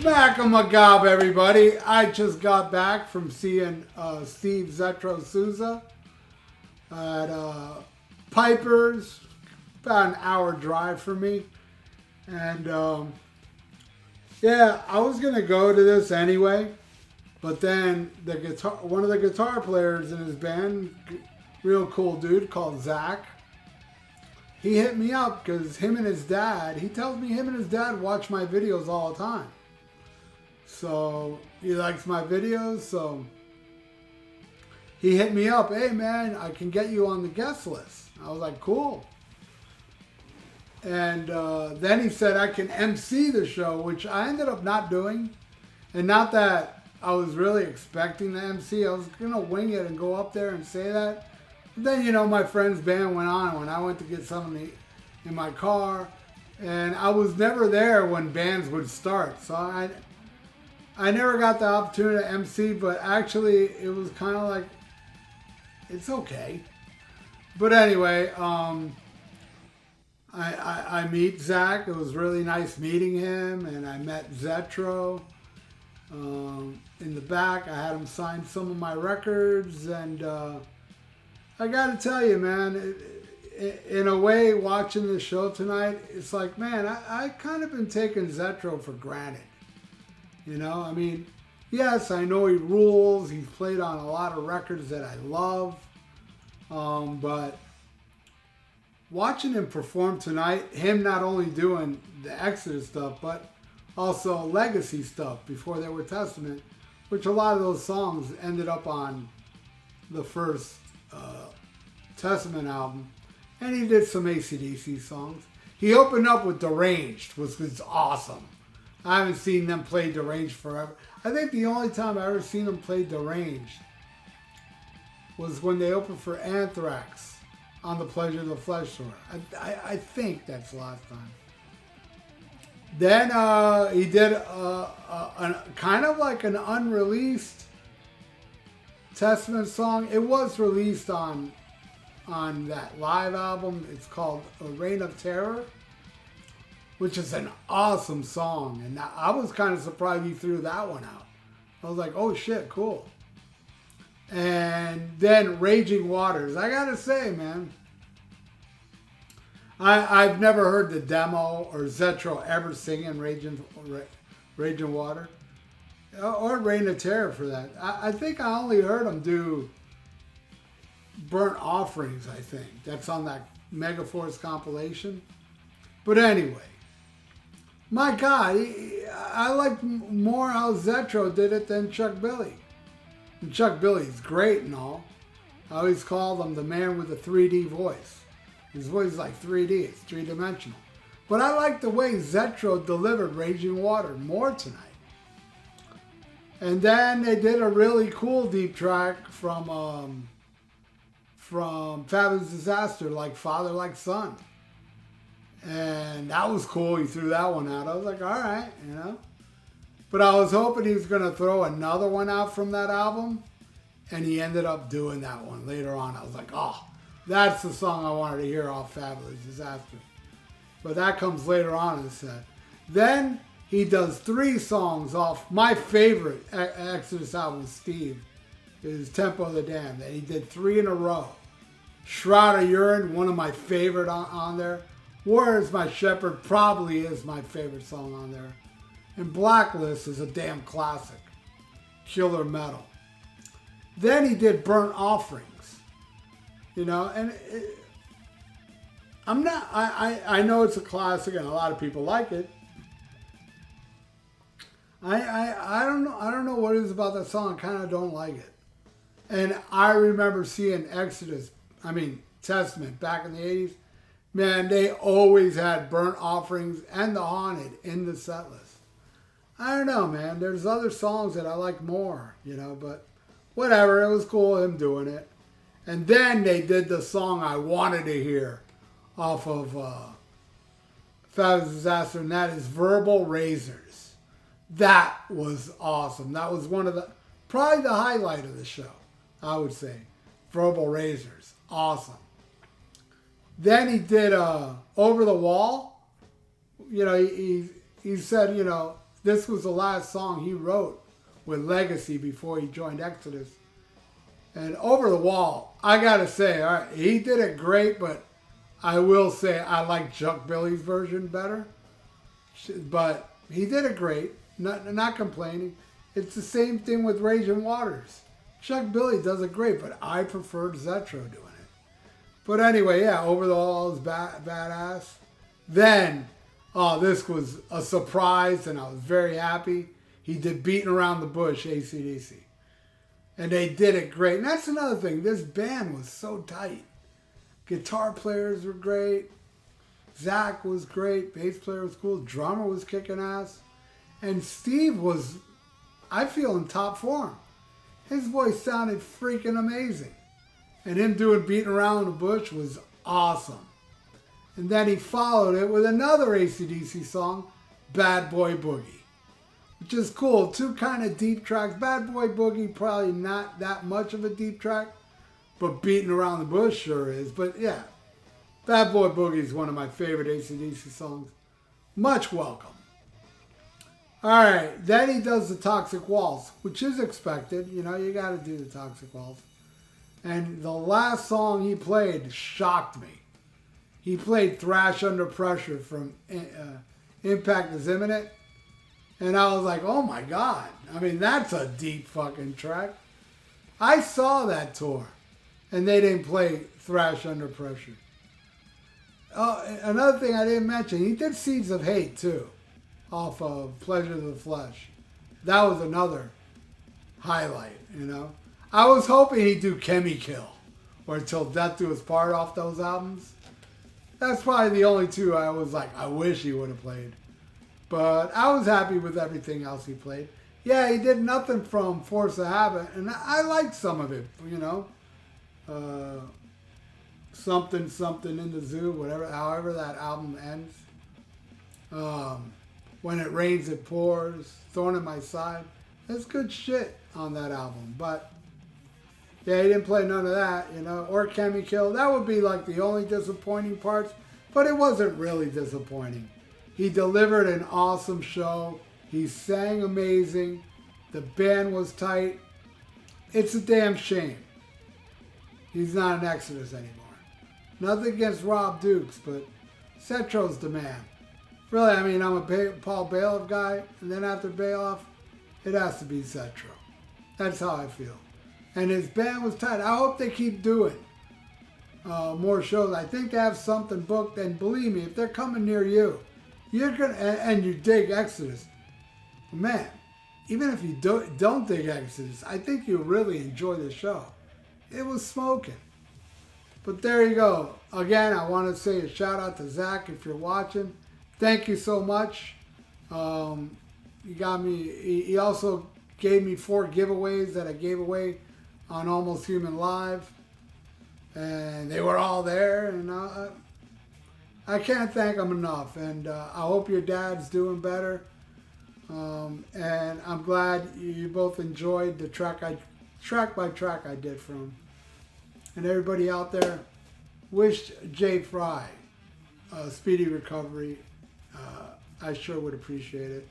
Schmack-a-magob, everybody. I just got back from seeing Steve Zetro Sousa at Piper's, about an hour drive from me. And yeah, I was going to go to this anyway, but then one of the guitar players in his band, real cool dude called Zach, he hit me up because he tells me him and his dad watch my videos all the time. So he likes my videos, so he hit me up. Hey man, I can get you on the guest list. I was like, cool. And then he said I can MC the show, which I ended up not doing. And not that I was really expecting the MC. I was going to wing it and go up there and say that. But then, you know, my friend's band went on when I went to get something in my car. And I was never there when bands would start. So I never got the opportunity to MC, but actually it was kind of like, it's okay. But anyway, I meet Zach. It was really nice meeting him, and I met Zetro in the back. I had him sign some of my records, and I got to tell you, man, in a way, watching the show tonight, it's like, man, I kind of been taking Zetro for granted. You know, I mean, yes, I know he rules. He's played on a lot of records that I love. But watching him perform tonight, him not only doing the Exodus stuff, but also legacy stuff before they were Testament, which a lot of those songs ended up on the first Testament album. And he did some AC/DC songs. He opened up with Deranged, which was awesome. I haven't seen them play Deranged forever. I think the only time I ever seen them play Deranged was when they opened for Anthrax on the Pleasure of the Flesh tour. I think that's the last time. Then he did a kind of like an unreleased Testament song. It was released on that live album. It's called A Reign of Terror, which is an awesome song. And I was kind of surprised he threw that one out. I was like, oh shit, cool. And then Raging Waters. I gotta say, man, I've never heard the demo or Zetro ever singing Raging Water. Or Reign of Terror for that. I think I only heard him do Burnt Offerings, I think. That's on that Megaforce compilation. But anyway, my God, I like more how Zetro did it than Chuck Billy. And Chuck Billy's great and all. I always called him the man with the 3D voice. His voice is like 3D, it's three-dimensional. But I like the way Zetro delivered Raging Water more tonight. And then they did a really cool deep track from Fabulous Disaster, like Father Like Son. And that was cool. He threw that one out. I was like, all right, you know. But I was hoping he was going to throw another one out from that album. And he ended up doing that one later on. I was like, oh, that's the song I wanted to hear off Fabulous Disaster. But that comes later on in the set. Then he does 3 songs off my favorite Exodus album, Steve, is Tempo of the Damned. And he did 3 in a row. Shroud of Urine, one of my favorite on there. Where Is My Shepherd probably is my favorite song on there. And Blacklist is a damn classic. Killer Metal. Then he did Burnt Offerings. You know, and I know it's a classic and a lot of people like it. I don't know what it is about that song. I kind of don't like it. And I remember seeing Testament back in the 80s. Man, they always had Burnt Offerings and The Haunted in the set list. I don't know, man. There's other songs that I like more, you know, but whatever. It was cool him doing it. And then they did the song I wanted to hear off of Fabulous Disaster, and that is Verbal Razors. That was awesome. That was probably the highlight of the show, I would say. Verbal Razors. Awesome. Then he did Over the Wall. You know, he said, you know, this was the last song he wrote with Legacy before he joined Exodus. And Over the Wall, I gotta say, all right, he did it great, but I will say I like Chuck Billy's version better. But he did it great, not complaining. It's the same thing with Raging Waters. Chuck Billy does it great, but I preferred Zetro doing it. But anyway, yeah, Over the Wall is badass. Then, this was a surprise, and I was very happy. He did Beating Around the Bush, AC/DC. And they did it great. And that's another thing. This band was so tight. Guitar players were great. Zach was great. Bass player was cool. Drummer was kicking ass. And Steve was, I feel, in top form. His voice sounded freaking amazing. And him doing Beating Around the Bush was awesome. And then he followed it with another AC/DC song, Bad Boy Boogie. Which is cool. Two kind of deep tracks. Bad Boy Boogie, probably not that much of a deep track. But Beating Around the Bush sure is. But yeah, Bad Boy Boogie is one of my favorite AC/DC songs. Much welcome. Alright, then he does the Toxic Waltz, which is expected. You know, you got to do the Toxic Waltz. And the last song he played shocked me. He played Thrash Under Pressure from Impact is Imminent. And I was like, oh my God. I mean, that's a deep fucking track. I saw that tour. And they didn't play Thrash Under Pressure. Oh, another thing I didn't mention, he did Seeds of Hate too. Off of Pleasure of the Flesh. That was another highlight, you know. I was hoping he'd do Chemi Kill or Till Death Do Us Part off those albums. That's probably the only two I was like, I wish he would have played. But I was happy with everything else he played. Yeah, he did nothing from Force of Habit, and I liked some of it, you know. Something in the Zoo, whatever, however that album ends. When It Rains, It Pours, Thorn in My Side. There's good shit on that album, but yeah, he didn't play none of that, you know, or Chemi Kill. That would be like the only disappointing parts, but it wasn't really disappointing. He delivered an awesome show. He sang amazing. The band was tight. It's a damn shame he's not an Exodus anymore. Nothing against Rob Dukes, but Zetro's the man. Really, I mean, I'm a Paul Bailoff guy, and then after Bailoff, it has to be Zetro. That's how I feel. And his band was tight. I hope they keep doing more shows. I think they have something booked, and believe me, if they're coming near you, you're gonna and you dig Exodus, man. Even if you don't dig Exodus, I think you'll really enjoy the show. It was smoking. But there you go. Again, I want to say a shout out to Zach if you're watching. Thank you so much. You got me. He also gave me 4 giveaways that I gave away on Almost Human Live, and they were all there. And I can't thank him enough. And I hope your dad's doing better. And I'm glad you both enjoyed the track by track I did for him. And everybody out there, wish Jay Fry a speedy recovery. I sure would appreciate it.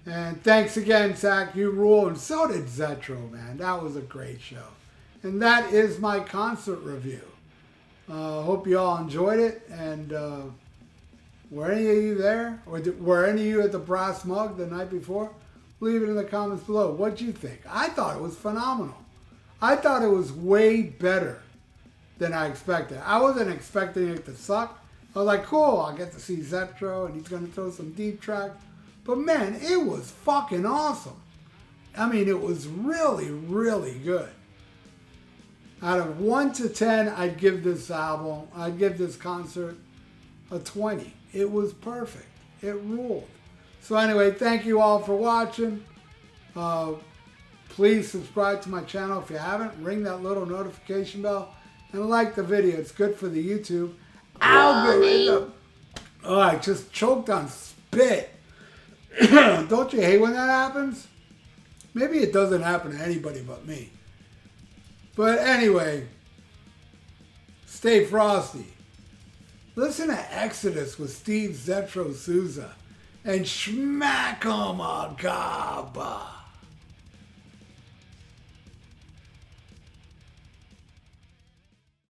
And thanks again, Zach. You rule. And so did Zetro, man. That was a great show. And that is my concert review. Hope you all enjoyed it. And were any of you there? Or were any of you at the Brass Mug the night before? Leave it in the comments below. What'd you think? I thought it was phenomenal. I thought it was way better than I expected. I wasn't expecting it to suck. I was like, cool, I'll get to see Zetro and he's going to throw some deep tracks. But man, it was fucking awesome. I mean, it was really, really good. Out of 1 to 10, I'd give this concert a 20. It was perfect. It ruled. So anyway, thank you all for watching. Please subscribe to my channel if you haven't. Ring that little notification bell and like the video. It's good for the YouTube algorithm. Oh, I just choked on spit. Don't you hate when that happens? Maybe it doesn't happen to anybody but me. But anyway, stay frosty. Listen to Exodus with Steve Zetro Sousa. and smack 'em a gaba.